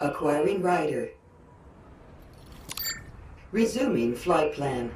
Acquiring rider. Resuming flight plan.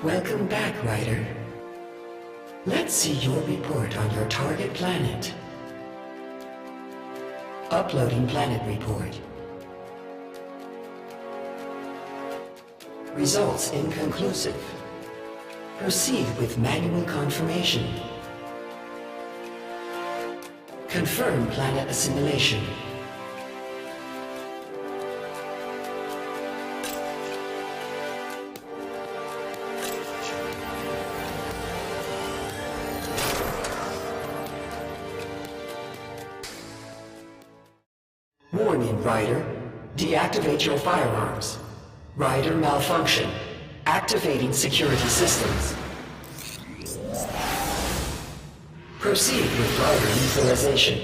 Welcome back, Ryder. Let's see your report on your target planet. Uploading planet report. Results inconclusive. Proceed with manual confirmation. Confirm planet assimilation. Warning, Ryder. Deactivate your firearms. Ryder malfunction. Activating security systems. Proceed with Ryder neutralization.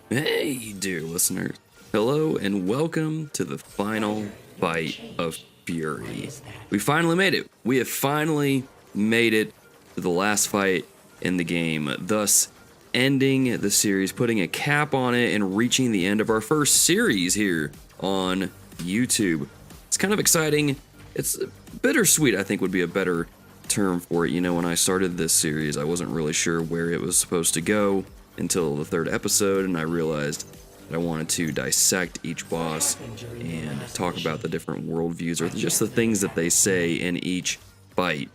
Hey, dear listeners. Hello and welcome to the final fight of Furi. We finally made it. We have finally made it to the last fight in the game, thus ending the series, putting a cap on it, and reaching the end of our first series here on YouTube. It's kind of exciting. It's bittersweet, I think would be a better term for it. You know, when I started this series, I wasn't really sure where it was supposed to go until the third episode, and I realized that I wanted to dissect each boss and talk about the different worldviews or just the things that they say in each fight.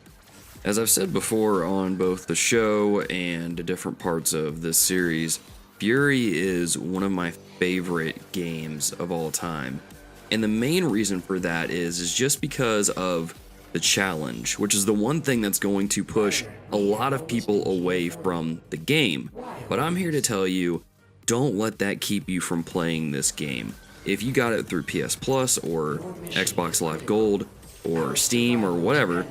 As I've said before on both the show and different parts of this series, Furi is one of my favorite games of all time. And the main reason for that is just because of the challenge, which is the one thing that's going to push a lot of people away from the game. But I'm here to tell you, don't let that keep you from playing this game. If you got it through PS Plus or Xbox Live Gold or Steam or whatever,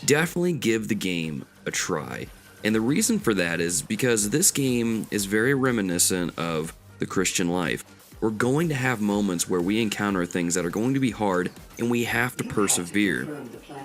definitely give the game a try. And the reason for that is because this game is very reminiscent of the Christian life. We're going to have moments where we encounter things that are going to be hard and we have to persevere.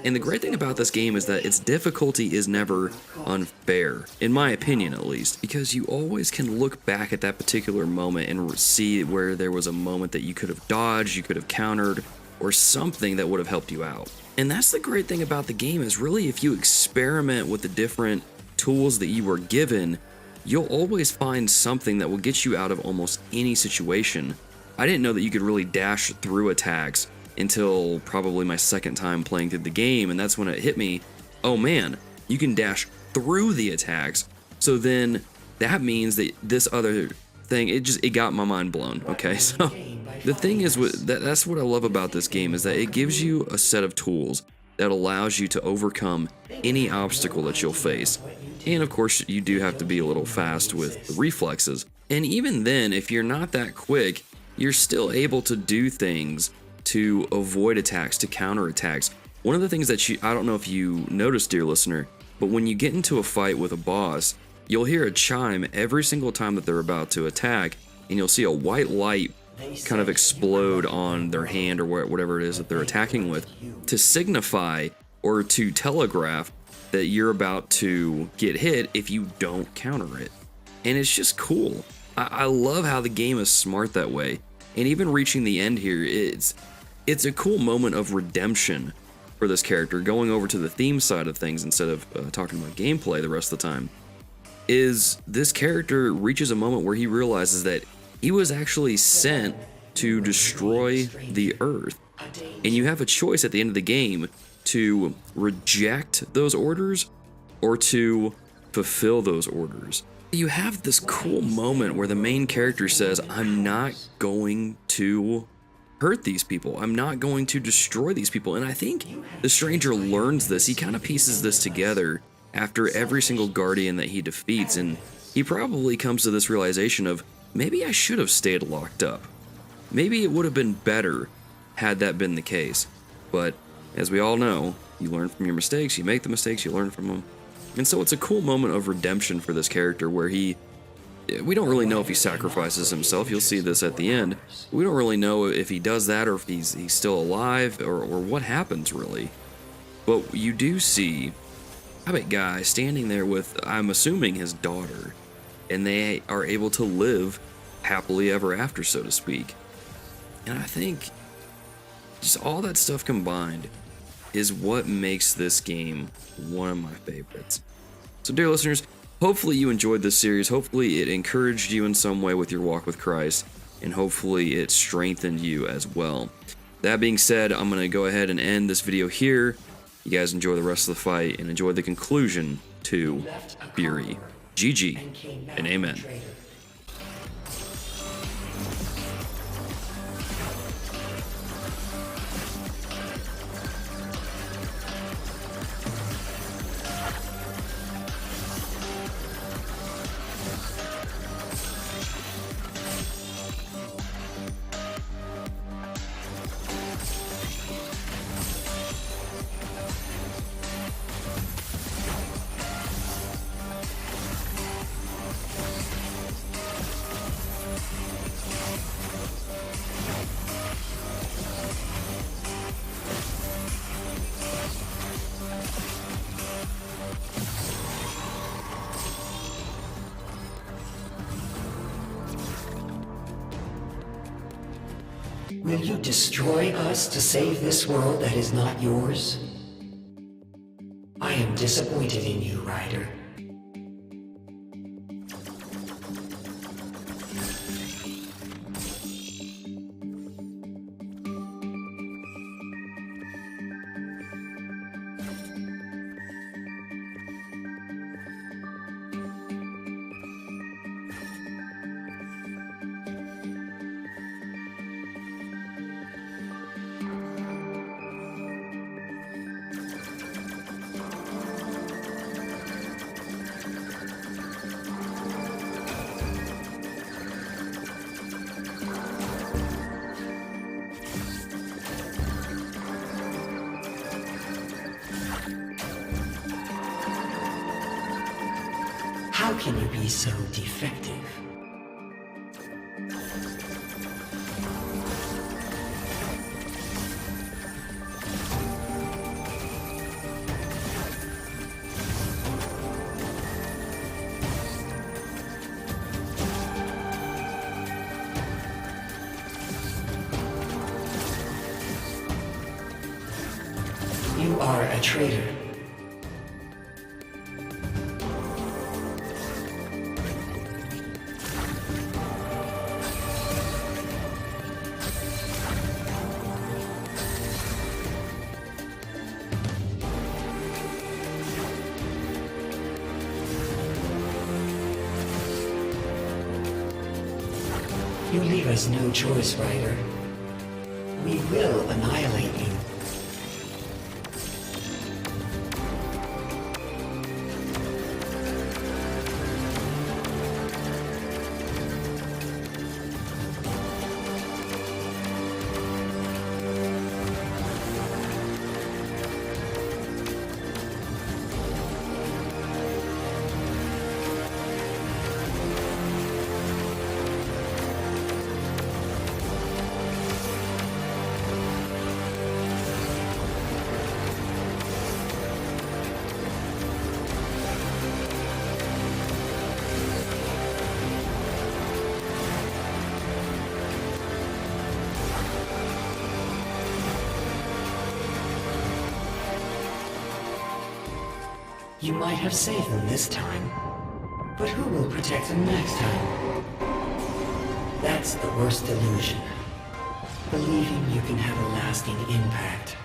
And the great thing about this game is that its difficulty is never unfair, in my opinion at least, because you always can look back at that particular moment and see where there was a moment that you could have dodged, you could have countered, or something that would have helped you out. And that's the great thing about the game is really if you experiment with the different tools that you were given, you'll always find something that will get you out of almost any situation. I didn't know that you could really dash through attacks until probably my second time playing through the game, and that's when it hit me, oh man, you can dash through the attacks. So then that means that this other thing, it got my mind blown. Okay, so the thing is, that's what I love about this game is that it gives you a set of tools that allows you to overcome any obstacle that you'll face. And of course, you do have to be a little fast with the reflexes. And even then, if you're not that quick, you're still able to do things to avoid attacks, to counter attacks. One of the things that I don't know if you noticed, dear listener, but when you get into a fight with a boss, you'll hear a chime every single time that they're about to attack, and you'll see a white light kind of explode on their hand or whatever it is that they're attacking with to signify or to telegraph that you're about to get hit if you don't counter it. And it's just cool. I love how the game is smart that way. And even reaching the end here, it's a cool moment of redemption for this character, going over to the theme side of things instead of talking about gameplay the rest of the time. Is this character reaches a moment where he realizes that he was actually sent to destroy the earth. And you have a choice at the end of the game to reject those orders or to fulfill those orders. You have this cool moment where the main character says, I'm not going to hurt these people. I'm not going to destroy these people. And I think the stranger learns this. He kind of pieces this together after every single guardian that he defeats. And he probably comes to this realization of, maybe I should have stayed locked up. Maybe it would have been better had that been the case. But as we all know, you learn from your mistakes, you make the mistakes, you learn from them. And so it's a cool moment of redemption for this character where we don't really know if he sacrifices himself. You'll see this at the end. We don't really know if he does that or if he's still alive or what happens really. But you do see a guy standing there with, I'm assuming, his daughter. And they are able to live happily ever after, so to speak. And I think just all that stuff combined is what makes this game one of my favorites. So dear listeners, hopefully you enjoyed this series. Hopefully it encouraged you in some way with your walk with Christ, and hopefully it strengthened you as well. That being said, I'm going to go ahead and end this video here. You guys enjoy the rest of the fight and enjoy the conclusion to Furi. GG and amen. Will you destroy us to save this world that is not yours? I am disappointed in you, Ryder. How can you be so defective? You are a traitor. You leave us no choice, Ryder. We will annihilate you. You might have saved them this time, but who will protect them next time? That's the worst delusion. Believing you can have a lasting impact.